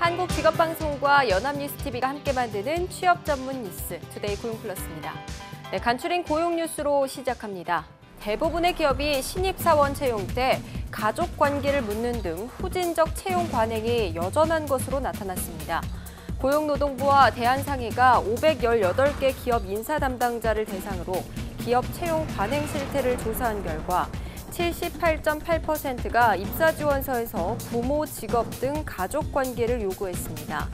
한국직업방송과 연합뉴스TV가 함께 만드는 취업 전문 뉴스 투데이 고용플러스입니다. 네, 간추린 고용 뉴스로 시작합니다. 대부분의 기업이 신입사원 채용 때 가족 관계를 묻는 등 후진적 채용 관행이 여전한 것으로 나타났습니다. 고용노동부와 대한상의가 518개 기업 인사 담당자를 대상으로 기업 채용 관행 실태를 조사한 결과 78.8%가 입사지원서에서 부모, 직업 등 가족 관계를 요구했습니다.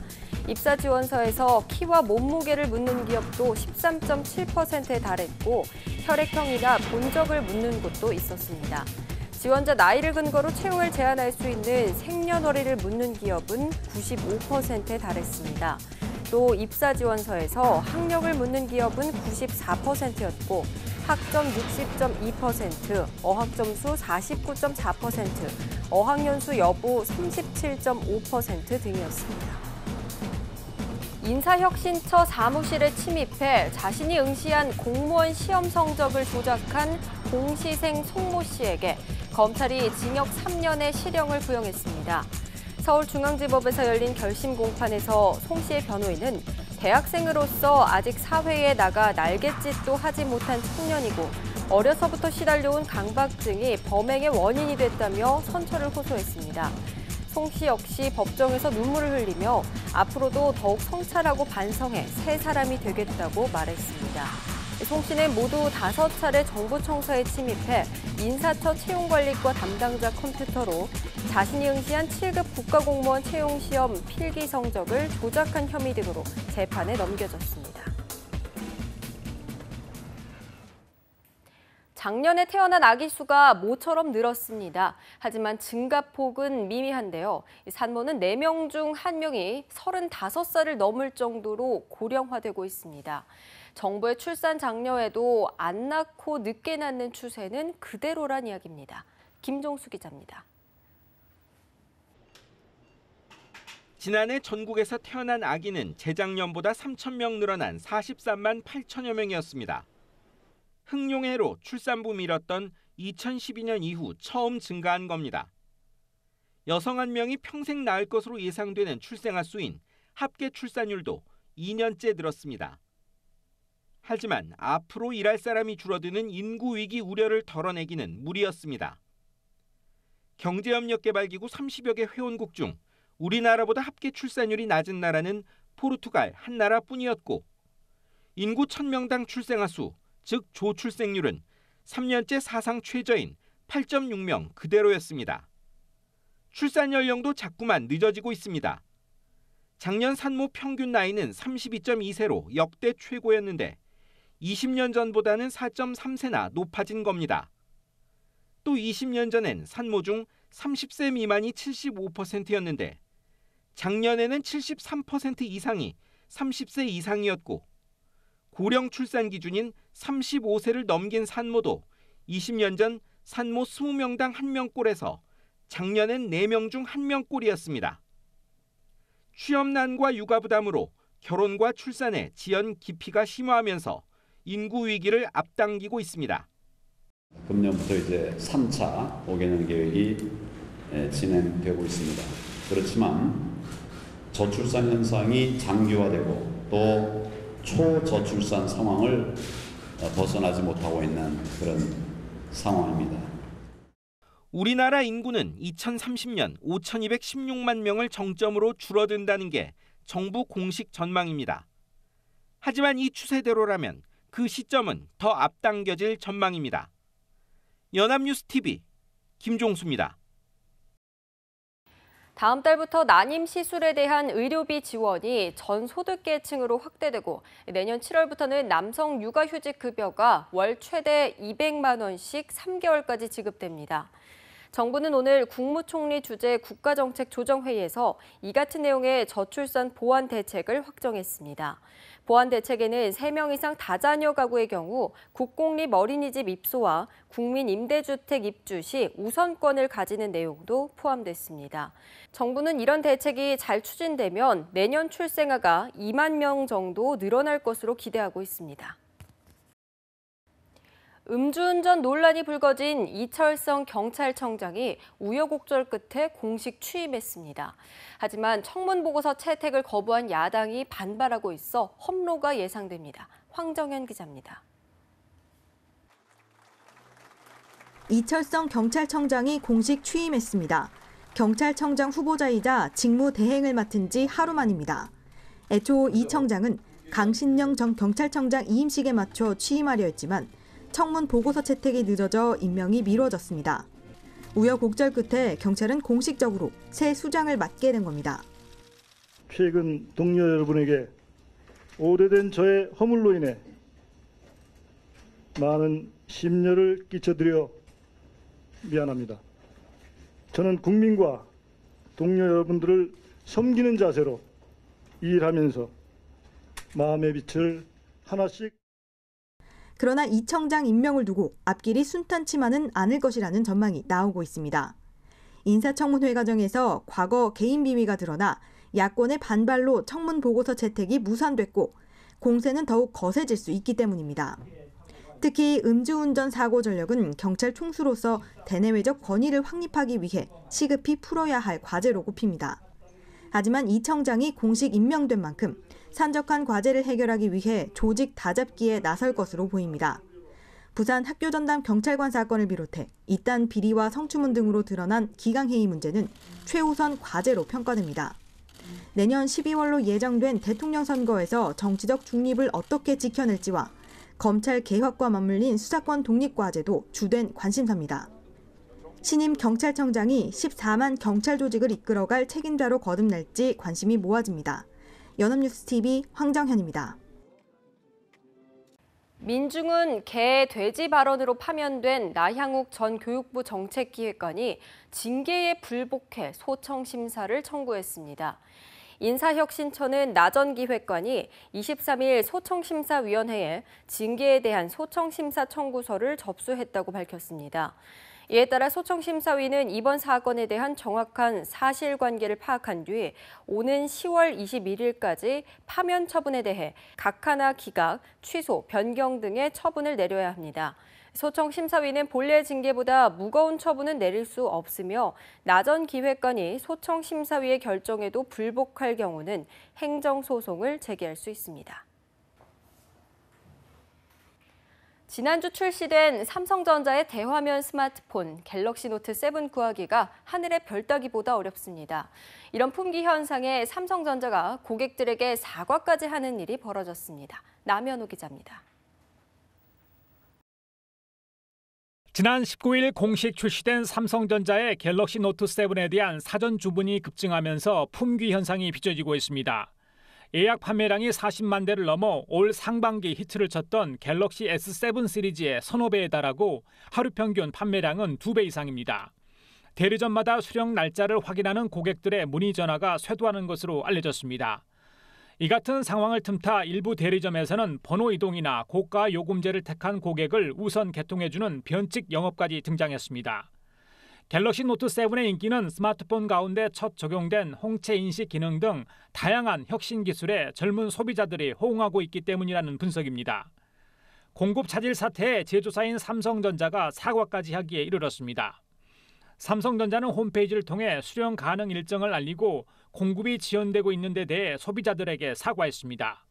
입사지원서에서 키와 몸무게를 묻는 기업도 13.7%에 달했고 혈액형이나 본적을 묻는 곳도 있었습니다. 지원자 나이를 근거로 채용을 제한할 수 있는 생년월일을 묻는 기업은 95%에 달했습니다. 또 입사지원서에서 학력을 묻는 기업은 94%였고 학점 60.2%, 어학점수 49.4%, 어학연수 여부 37.5% 등이었습니다. 인사혁신처 사무실에 침입해 자신이 응시한 공무원 시험 성적을 조작한 공시생 송모 씨에게 검찰이 징역 3년의 실형을 구형했습니다. 서울중앙지법에서 열린 결심 공판에서 송 씨의 변호인은 대학생으로서 아직 사회에 나가 날갯짓도 하지 못한 청년이고 어려서부터 시달려온 강박증이 범행의 원인이 됐다며 선처를 호소했습니다. 송 씨 역시 법정에서 눈물을 흘리며 앞으로도 더욱 성찰하고 반성해 새 사람이 되겠다고 말했습니다. 송 씨는 모두 5차례 정부 청사에 침입해 인사처 채용관리과 담당자 컴퓨터로 자신이 응시한 7급 국가공무원 채용시험 필기 성적을 조작한 혐의 등으로 재판에 넘겨졌습니다. 작년에 태어난 아기 수가 모처럼 늘었습니다. 하지만 증가폭은 미미한데요. 산모는 4명 중 1명이 35살을 넘을 정도로 고령화되고 있습니다. 정부의 출산 장려에도 안 낳고 늦게 낳는 추세는 그대로란 이야기입니다. 김종수 기자입니다. 지난해 전국에서 태어난 아기는 재작년보다 3,000명 늘어난 43만 8천여 명이었습니다. 흑룡해로 출산부 밀었던 2012년 이후 처음 증가한 겁니다. 여성 1명이 평생 낳을 것으로 예상되는 출생아 수인 합계 출산율도 2년째 늘었습니다. 하지만 앞으로 일할 사람이 줄어드는 인구 위기 우려를 덜어내기는 무리였습니다. 경제협력개발기구 30여 개 회원국 중 우리나라보다 합계 출산율이 낮은 나라는 포르투갈 한 나라뿐이었고 인구 1,000명당 출생아 수, 즉 조출생률은 3년째 사상 최저인 8.6명 그대로였습니다. 출산 연령도 자꾸만 늦어지고 있습니다. 작년 산모 평균 나이는 32.2세로 역대 최고였는데 20년 전보다는 4.3세나 높아진 겁니다. 또 20년 전엔 산모 중 30세 미만이 75%였는데 작년에는 73% 이상이 30세 이상이었고 고령 출산 기준인 35세를 넘긴 산모도 20년 전 산모 20명당 1명꼴에서 작년엔 4명 중 1명꼴이었습니다. 취업난과 육아 부담으로 결혼과 출산의 지연 기피가 심화하면서 인구 위기를 앞당기고 있습니다. 금년부터 이제 3차 5개년 계획이 진행되고 있습니다. 그렇지만 저출산 현상이 장기화되고 또 초저출산 상황을 벗어나지 못하고 있는 그런 상황입니다. 우리나라 인구는 2030년 5,216만 명을 정점으로 줄어든다는 게 정부 공식 전망입니다. 하지만 이 추세대로라면 그 시점은 더 앞당겨질 전망입니다. 연합뉴스TV 김종수입니다. 다음 달부터 난임 시술에 대한 의료비 지원이 전 소득계층으로 확대되고 내년 7월부터는 남성 육아휴직 급여가 월 최대 200만 원씩 3개월까지 지급됩니다. 정부는 오늘 국무총리 주재 국가정책조정회의에서 이 같은 내용의 저출산 보완 대책을 확정했습니다. 보완 대책에는 3명 이상 다자녀 가구의 경우 국공립 어린이집 입소와 국민 임대주택 입주 시 우선권을 가지는 내용도 포함됐습니다. 정부는 이런 대책이 잘 추진되면 내년 출생아가 2만 명 정도 늘어날 것으로 기대하고 있습니다. 음주운전 논란이 불거진 이철성 경찰청장이 우여곡절 끝에 공식 취임했습니다. 하지만 청문보고서 채택을 거부한 야당이 반발하고 있어 험로가 예상됩니다. 황정현 기자입니다. 이철성 경찰청장이 공식 취임했습니다. 경찰청장 후보자이자 직무 대행을 맡은 지 하루 만입니다. 애초 이 청장은 강신영 전 경찰청장 이임식에 맞춰 취임하려 했지만 청문 보고서 채택이 늦어져 임명이 미뤄졌습니다. 우여곡절 끝에 경찰은 공식적으로 새 수장을 맡게 된 겁니다. 최근 동료 여러분에게 오래된 저의 허물로 인해 많은 심려를 끼쳐드려 미안합니다. 저는 국민과 동료 여러분들을 섬기는 자세로 일하면서 마음의 빛을 하나씩. 그러나 이 청장 임명을 두고 앞길이 순탄치만은 않을 것이라는 전망이 나오고 있습니다. 인사청문회 과정에서 과거 개인 비위가 드러나 야권의 반발로 청문 보고서 채택이 무산됐고 공세는 더욱 거세질 수 있기 때문입니다. 특히 음주운전 사고 전력은 경찰 총수로서 대내외적 권위를 확립하기 위해 시급히 풀어야 할 과제로 꼽힙니다. 하지만 이 청장이 공식 임명된 만큼 산적한 과제를 해결하기 위해 조직 다잡기에 나설 것으로 보입니다. 부산 학교전담 경찰관 사건을 비롯해 이딴 비리와 성추문 등으로 드러난 기강회의 문제는 최우선 과제로 평가됩니다. 내년 12월로 예정된 대통령 선거에서 정치적 중립을 어떻게 지켜낼지와 검찰 개혁과 맞물린 수사권 독립 과제도 주된 관심사입니다. 신임 경찰청장이 14만 경찰 조직을 이끌어갈 책임자로 거듭날지 관심이 모아집니다. 연합뉴스TV 황정현입니다. 민중은 개, 돼지 발언으로 파면된 나향욱 전 교육부 정책기획관이 징계에 불복해 소청 심사를 청구했습니다. 인사혁신처는 나 전 기획관이 23일 소청심사위원회에 징계에 대한 소청심사 청구서를 접수했다고 밝혔습니다. 이에 따라 소청심사위는 이번 사건에 대한 정확한 사실관계를 파악한 뒤 오는 10월 21일까지 파면 처분에 대해 각하나 기각, 취소, 변경 등의 처분을 내려야 합니다. 소청심사위는 본래 징계보다 무거운 처분은 내릴 수 없으며 나 전 기획관이 소청심사위의 결정에도 불복할 경우는 행정소송을 제기할 수 있습니다. 지난주 출시된 삼성전자의 대화면 스마트폰 갤럭시 노트 7 구하기가 하늘의 별 따기보다 어렵습니다. 이런 품귀 현상에 삼성전자가 고객들에게 사과까지 하는 일이 벌어졌습니다. 남현우 기자입니다. 지난 19일 공식 출시된 삼성전자의 갤럭시 노트 7에 대한 사전 주문이 급증하면서 품귀 현상이 빚어지고 있습니다. 예약 판매량이 40만 대를 넘어 올 상반기 히트를 쳤던 갤럭시 S7 시리즈의 서너 배에 달하고 하루 평균 판매량은 2배 이상입니다. 대리점마다 수령 날짜를 확인하는 고객들의 문의 전화가 쇄도하는 것으로 알려졌습니다. 이 같은 상황을 틈타 일부 대리점에서는 번호 이동이나 고가 요금제를 택한 고객을 우선 개통해주는 변칙 영업까지 등장했습니다. 갤럭시 노트 7의 인기는 스마트폰 가운데 첫 적용된 홍채 인식 기능 등 다양한 혁신 기술에 젊은 소비자들이 호응하고 있기 때문이라는 분석입니다. 공급 차질 사태에 제조사인 삼성전자가 사과까지 하기에 이르렀습니다. 삼성전자는 홈페이지를 통해 수령 가능 일정을 알리고 공급이 지연되고 있는 데 대해 소비자들에게 사과했습니다.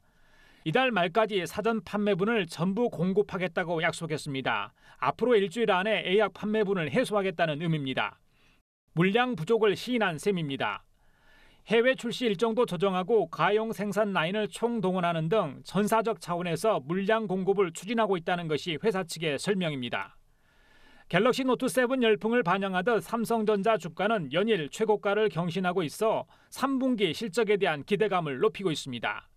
이달 말까지 사전 판매분을 전부 공급하겠다고 약속했습니다. 앞으로 일주일 안에 예약 판매분을 해소하겠다는 의미입니다. 물량 부족을 시인한 셈입니다. 해외 출시 일정도 조정하고 가용 생산 라인을 총동원하는 등 전사적 차원에서 물량 공급을 추진하고 있다는 것이 회사 측의 설명입니다. 갤럭시 노트 7 열풍을 반영하듯 삼성전자 주가는 연일 최고가를 경신하고 있어 3분기 실적에 대한 기대감을 높이고 있습니다.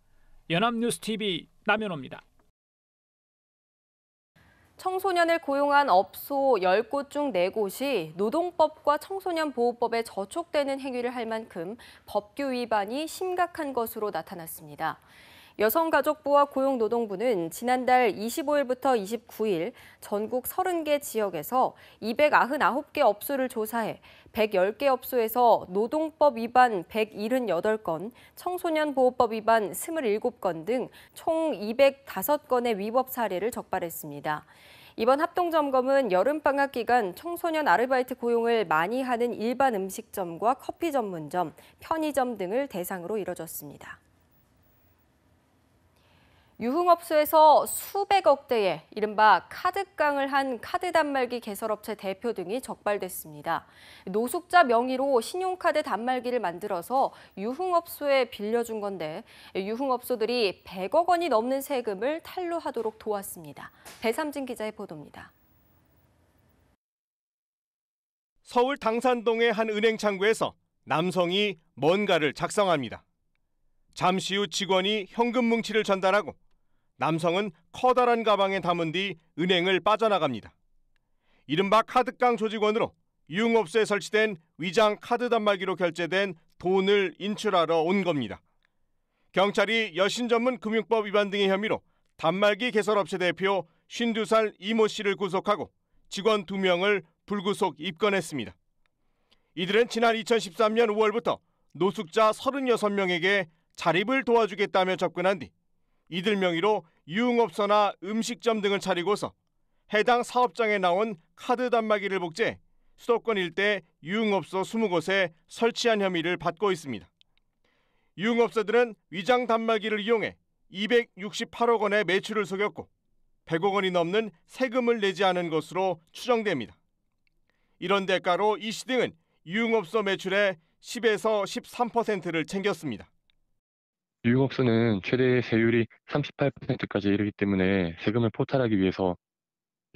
연합뉴스TV 남현호입니다. 청소년을 고용한 업소 10곳 중 4곳이 노동법과 청소년보호법에 저촉되는 행위를 할 만큼 법규 위반이 심각한 것으로 나타났습니다. 여성가족부와 고용노동부는 지난달 25일부터 29일 전국 30개 지역에서 299개 업소를 조사해 110개 업소에서 노동법 위반 178건, 청소년보호법 위반 27건 등 총 205건의 위법 사례를 적발했습니다. 이번 합동점검은 여름방학 기간 청소년 아르바이트 고용을 많이 하는 일반 음식점과 커피 전문점, 편의점 등을 대상으로 이뤄졌습니다. 유흥업소에서 수백억 대의 이른바 카드깡을 한 카드 단말기 개설업체 대표 등이 적발됐습니다. 노숙자 명의로 신용카드 단말기를 만들어서 유흥업소에 빌려준 건데 유흥업소들이 100억 원이 넘는 세금을 탈루하도록 도왔습니다. 배삼진 기자의 보도입니다. 서울 당산동의 한 은행 창구에서 남성이 뭔가를 작성합니다. 잠시 후 직원이 현금 뭉치를 전달하고 남성은 커다란 가방에 담은 뒤 은행을 빠져나갑니다. 이른바 카드깡 조직원으로 유흥업소에 설치된 위장 카드 단말기로 결제된 돈을 인출하러 온 겁니다. 경찰이 여신 전문 금융법 위반 등의 혐의로 단말기 개설업체 대표 52살 이모 씨를 구속하고 직원 2명을 불구속 입건했습니다. 이들은 지난 2013년 5월부터 노숙자 36명에게 자립을 도와주겠다며 접근한 뒤 이들 명의로 유흥업소나 음식점 등을 차리고서 해당 사업장에 나온 카드 단말기를 복제해 수도권 일대 유흥업소 20곳에 설치한 혐의를 받고 있습니다. 유흥업소들은 위장 단말기를 이용해 268억 원의 매출을 속였고 100억 원이 넘는 세금을 내지 않은 것으로 추정됩니다. 이런 대가로 이 씨 등은 유흥업소 매출의 10에서 13%를 챙겼습니다. 유흥업소는 최대 세율이 38%까지 이르기 때문에 세금을 포탈하기 위해서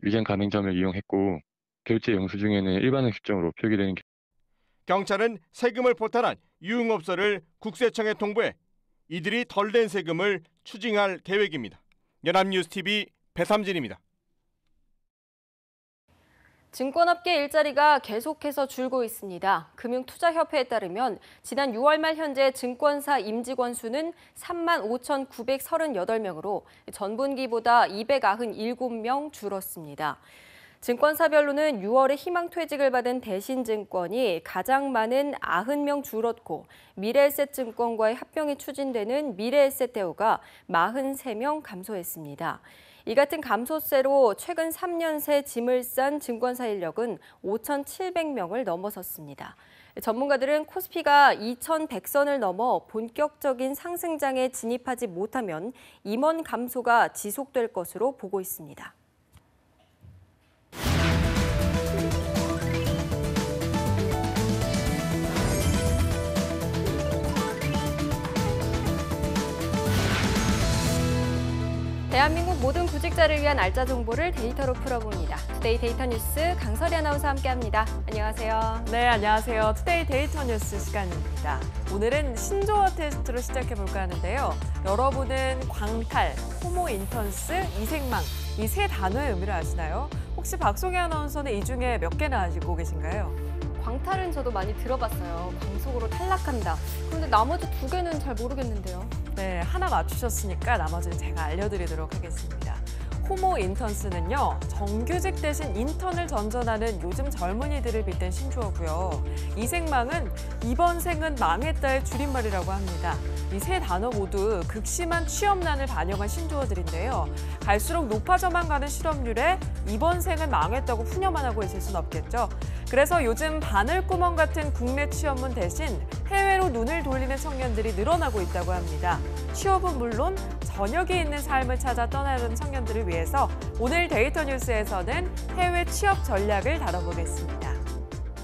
위장 가맹점을 이용했고 결제 영수증에는 일반 음식점으로 표기되는 경찰은 세금을 포탈한 유흥업소를 국세청에 통보해 이들이 덜 낸 세금을 추징할 계획입니다. 연합뉴스TV 배삼진입니다. 증권업계 일자리가 계속해서 줄고 있습니다. 금융투자협회에 따르면 지난 6월 말 현재 증권사 임직원 수는 35,938명으로 전분기보다 297명 줄었습니다. 증권사별로는 6월에 희망퇴직을 받은 대신증권이 가장 많은 90명 줄었고 미래에셋증권과의 합병이 추진되는 미래에셋대우가 43명 감소했습니다. 이 같은 감소세로 최근 3년 새 짐을 싼 증권사 인력은 5,700명을 넘어섰습니다. 전문가들은 코스피가 2,100선을 넘어 본격적인 상승장에 진입하지 못하면 임원 감소가 지속될 것으로 보고 있습니다. 대한민국 모든 구직자를 위한 알짜 정보를 데이터로 풀어봅니다. 투데이 데이터 뉴스 강설이 아나운서와 함께합니다. 안녕하세요. 네, 안녕하세요. 투데이 데이터 뉴스 시간입니다. 오늘은 신조어 테스트로 시작해볼까 하는데요. 여러분은 광탈, 호모인턴스, 이생망 이 세 단어의 의미를 아시나요? 혹시 박송희 아나운서는 이 중에 몇 개나 아시고 계신가요? 광탈은 저도 많이 들어봤어요. 광속으로 탈락한다. 그런데 나머지 2개는 잘 모르겠는데요. 네, 하나 맞추셨으니까 나머지는 제가 알려드리도록 하겠습니다. 호모인턴스는요, 정규직 대신 인턴을 전전하는 요즘 젊은이들을 빗댄 신조어고요. 이생망은 이번 생은 망했다의 줄임말이라고 합니다. 이 세 단어 모두 극심한 취업난을 반영한 신조어들인데요. 갈수록 높아져만 가는 실업률에 이번 생은 망했다고 푸념만 하고 있을 순 없겠죠. 그래서 요즘 바늘구멍 같은 국내 취업문 대신 해외로 눈을 돌리는 청년들이 늘어나고 있다고 합니다. 취업은 물론 저녁에 있는 삶을 찾아 떠나려는 청년들을 위해서 오늘 데이터 뉴스에서는 해외 취업 전략을 다뤄보겠습니다.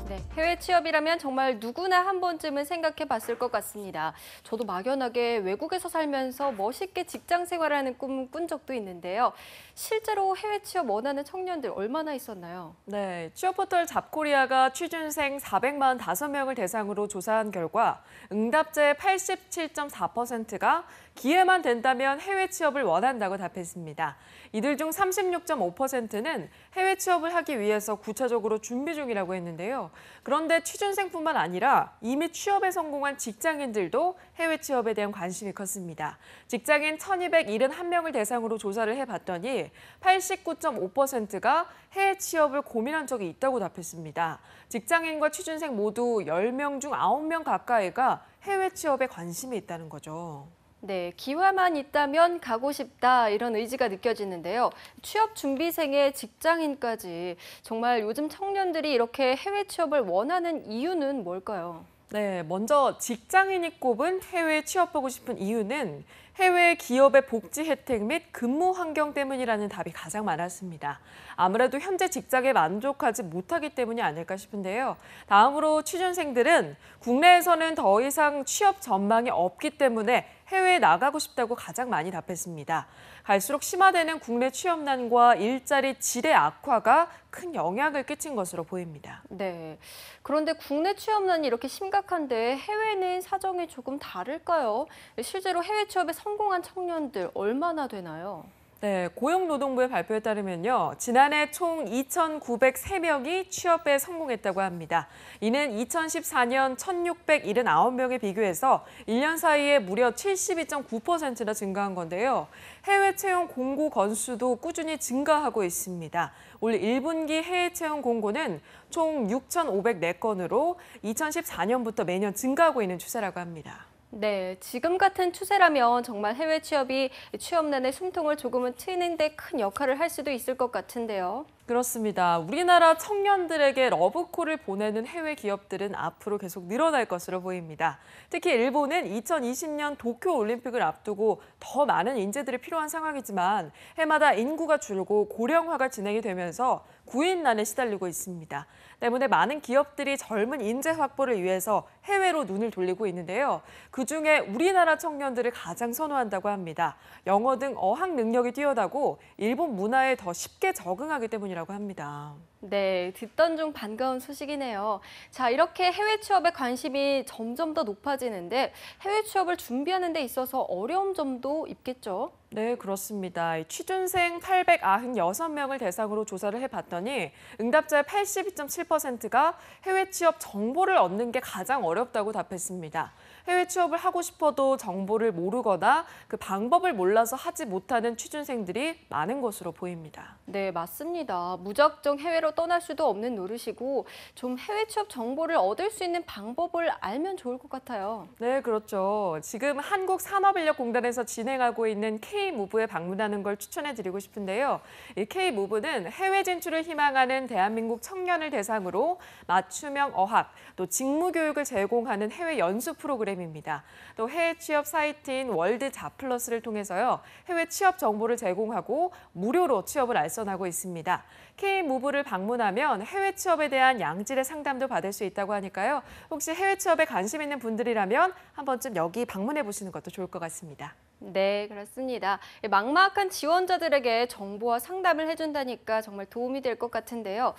네, 해외 취업이라면 정말 누구나 한 번쯤은 생각해 봤을 것 같습니다. 저도 막연하게 외국에서 살면서 멋있게 직장 생활하는 꿈을 꾼 적도 있는데요. 실제로 해외 취업 원하는 청년들 얼마나 있었나요? 네, 취업포털 잡코리아가 취준생 445명을 대상으로 조사한 결과 응답자의 87.4%가 기회만 된다면 해외 취업을 원한다고 답했습니다. 이들 중 36.5%는 해외 취업을 하기 위해서 구체적으로 준비 중이라고 했는데요. 그런데 취준생뿐만 아니라 이미 취업에 성공한 직장인들도 해외 취업에 대한 관심이 컸습니다. 직장인 1,271명을 대상으로 조사를 해봤더니 89.5%가 해외 취업을 고민한 적이 있다고 답했습니다. 직장인과 취준생 모두 10명 중 9명 가까이가 해외 취업에 관심이 있다는 거죠. 네, 기회만 있다면 가고 싶다 이런 의지가 느껴지는데요. 취업 준비생의 직장인까지 정말 요즘 청년들이 이렇게 해외 취업을 원하는 이유는 뭘까요? 네, 먼저 직장인이 꼽은 해외 취업하고 싶은 이유는 해외 기업의 복지 혜택 및 근무 환경 때문이라는 답이 가장 많았습니다. 아무래도 현재 직장에 만족하지 못하기 때문이 아닐까 싶은데요. 다음으로 취준생들은 국내에서는 더 이상 취업 전망이 없기 때문에 해외에 나가고 싶다고 가장 많이 답했습니다. 갈수록 심화되는 국내 취업난과 일자리 질의 악화가 큰 영향을 끼친 것으로 보입니다. 네, 그런데 국내 취업난이 이렇게 심각한데 해외는 사정이 조금 다를까요? 실제로 해외 취업에 성공한 청년들 얼마나 되나요? 네, 고용노동부의 발표에 따르면요. 지난해 총 2,903명이 취업에 성공했다고 합니다. 이는 2014년 1,679명에 비교해서 1년 사이에 무려 72.9%나 증가한 건데요. 해외 채용 공고 건수도 꾸준히 증가하고 있습니다. 올 1분기 해외 채용 공고는 총 6,504건으로 2014년부터 매년 증가하고 있는 추세라고 합니다. 네, 지금 같은 추세라면 정말 해외 취업이 취업난의 숨통을 조금은 트이는 데 큰 역할을 할 수도 있을 것 같은데요. 그렇습니다. 우리나라 청년들에게 러브콜을 보내는 해외 기업들은 앞으로 계속 늘어날 것으로 보입니다. 특히 일본은 2020년 도쿄올림픽을 앞두고 더 많은 인재들이 필요한 상황이지만 해마다 인구가 줄고 고령화가 진행이 되면서 구인난에 시달리고 있습니다. 때문에 많은 기업들이 젊은 인재 확보를 위해서 해외로 눈을 돌리고 있는데요. 그중에 우리나라 청년들을 가장 선호한다고 합니다. 영어 등 어학 능력이 뛰어나고 일본 문화에 더 쉽게 적응하기 때문이라고 합니다. 네, 듣던 중 반가운 소식이네요. 자, 이렇게 해외 취업에 관심이 점점 더 높아지는데 해외 취업을 준비하는 데 있어서 어려운 점도 있겠죠? 네, 그렇습니다. 취준생 896명을 대상으로 조사를 해봤더니 응답자의 82.7%가 해외 취업 정보를 얻는 게 가장 어렵다고 답했습니다. 해외 취업을 하고 싶어도 정보를 모르거나 그 방법을 몰라서 하지 못하는 취준생들이 많은 것으로 보입니다. 네, 맞습니다. 무작정 해외로 떠날 수도 없는 노릇이고 좀 해외 취업 정보를 얻을 수 있는 방법을 알면 좋을 것 같아요. 네, 그렇죠. 지금 한국산업인력공단에서 진행하고 있는 K-무브에 방문하는 걸 추천해드리고 싶은데요. 이 K-무브는 해외 진출을 희망하는 대한민국 청년을 대상으로 맞춤형 어학, 또 직무 교육을 제공하는 해외 연수 프로그램입니다. 또 해외 취업 사이트인 월드 잡플러스를 통해서요. 해외 취업 정보를 제공하고 무료로 취업을 알선하고 있습니다. K-무브를 방문하면 해외 취업에 대한 양질의 상담도 받을 수 있다고 하니까요. 혹시 해외 취업에 관심 있는 분들이라면 한 번쯤 여기 방문해 보시는 것도 좋을 것 같습니다. 네, 그렇습니다. 막막한 지원자들에게 정보와 상담을 해준다니까 정말 도움이 될 것 같은데요.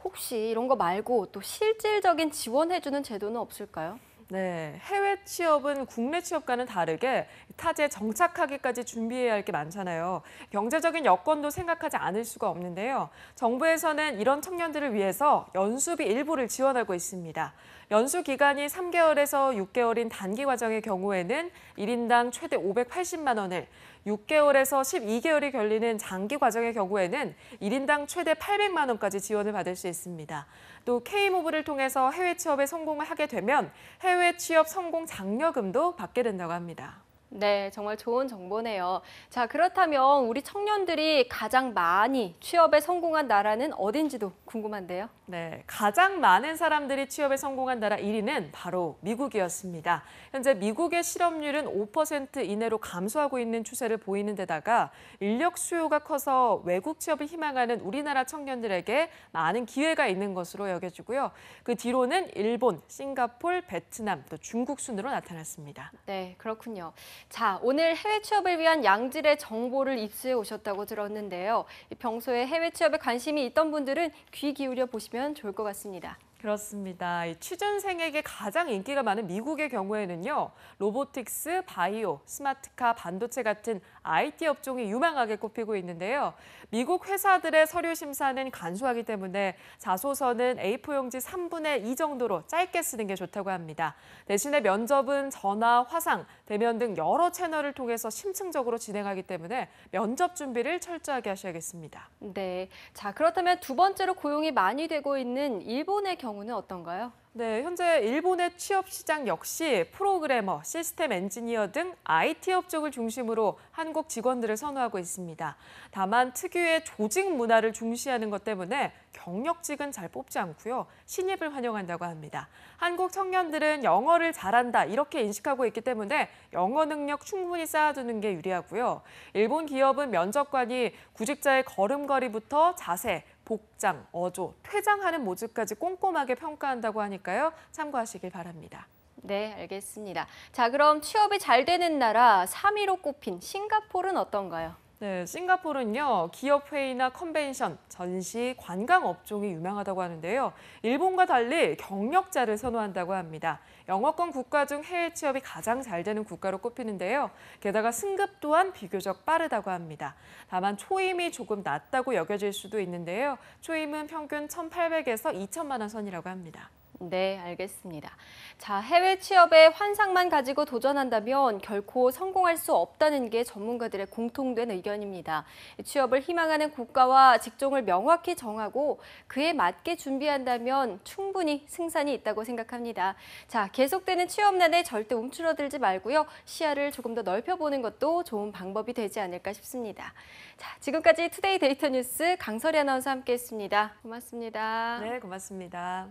혹시 이런 거 말고 또 실질적인 지원해주는 제도는 없을까요? 네, 해외 취업은 국내 취업과는 다르게 타지에 정착하기까지 준비해야 할 게 많잖아요. 경제적인 여건도 생각하지 않을 수가 없는데요. 정부에서는 이런 청년들을 위해서 연수비 일부를 지원하고 있습니다. 연수 기간이 3개월에서 6개월인 단기 과정의 경우에는 1인당 최대 580만 원을, 6개월에서 12개월이 걸리는 장기 과정의 경우에는 1인당 최대 800만 원까지 지원을 받을 수 있습니다. 또 K-무브를 통해서 해외 취업에 성공을 하게 되면 해외 취업 성공 장려금도 받게 된다고 합니다. 네, 정말 좋은 정보네요. 자, 그렇다면 우리 청년들이 가장 많이 취업에 성공한 나라는 어딘지도 궁금한데요. 네, 가장 많은 사람들이 취업에 성공한 나라 1위는 바로 미국이었습니다. 현재 미국의 실업률은 5% 이내로 감소하고 있는 추세를 보이는 데다가 인력 수요가 커서 외국 취업을 희망하는 우리나라 청년들에게 많은 기회가 있는 것으로 여겨지고요. 그 뒤로는 일본, 싱가폴, 베트남, 또 중국 순으로 나타났습니다. 네, 그렇군요. 자, 오늘 해외 취업을 위한 양질의 정보를 입수해 오셨다고 들었는데요. 평소에 해외 취업에 관심이 있던 분들은 귀 기울여 보시면 좋을 것 같습니다. 그렇습니다. 취준생에게 가장 인기가 많은 미국의 경우에는요. 로보틱스, 바이오, 스마트카, 반도체 같은 IT 업종이 유망하게 꼽히고 있는데요. 미국 회사들의 서류 심사는 간소하기 때문에 자소서는 A4 용지 3분의 2 정도로 짧게 쓰는 게 좋다고 합니다. 대신에 면접은 전화, 화상, 대면 등 여러 채널을 통해서 심층적으로 진행하기 때문에 면접 준비를 철저하게 하셔야겠습니다. 네, 자, 그렇다면 두 번째로 고용이 많이 되고 있는 일본의 경우 경우는 어떤가요? 네, 현재 일본의 취업 시장 역시 프로그래머, 시스템 엔지니어 등 IT 업종을 중심으로 한국 직원들을 선호하고 있습니다. 다만 특유의 조직 문화를 중시하는 것 때문에 경력직은 잘 뽑지 않고요. 신입을 환영한다고 합니다. 한국 청년들은 영어를 잘한다 이렇게 인식하고 있기 때문에 영어 능력 충분히 쌓아두는 게 유리하고요. 일본 기업은 면접관이 구직자의 걸음걸이부터 자세, 복장, 어조, 퇴장하는 모습까지 꼼꼼하게 평가한다고 하니까요. 참고하시길 바랍니다. 네, 알겠습니다. 자, 그럼 취업이 잘 되는 나라 3위로 꼽힌 싱가포르는 어떤가요? 네, 싱가포르는요. 기업 회의나 컨벤션, 전시, 관광 업종이 유명하다고 하는데요. 일본과 달리 경력자를 선호한다고 합니다. 영어권 국가 중 해외 취업이 가장 잘 되는 국가로 꼽히는데요. 게다가 승급 또한 비교적 빠르다고 합니다. 다만 초임이 조금 낮다고 여겨질 수도 있는데요. 초임은 평균 1,800에서 2천만 원 선이라고 합니다. 네, 알겠습니다. 자, 해외 취업에 환상만 가지고 도전한다면 결코 성공할 수 없다는 게 전문가들의 공통된 의견입니다. 취업을 희망하는 국가와 직종을 명확히 정하고 그에 맞게 준비한다면 충분히 승산이 있다고 생각합니다. 자, 계속되는 취업난에 절대 움츠러들지 말고요. 시야를 조금 더 넓혀보는 것도 좋은 방법이 되지 않을까 싶습니다. 자, 지금까지 투데이 데이터 뉴스 강설희 아나운서 함께했습니다. 고맙습니다. 네, 고맙습니다.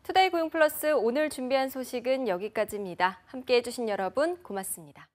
투데이 고용 플러스 오늘 준비한 소식은 여기까지입니다. 함께해 주신 여러분 고맙습니다.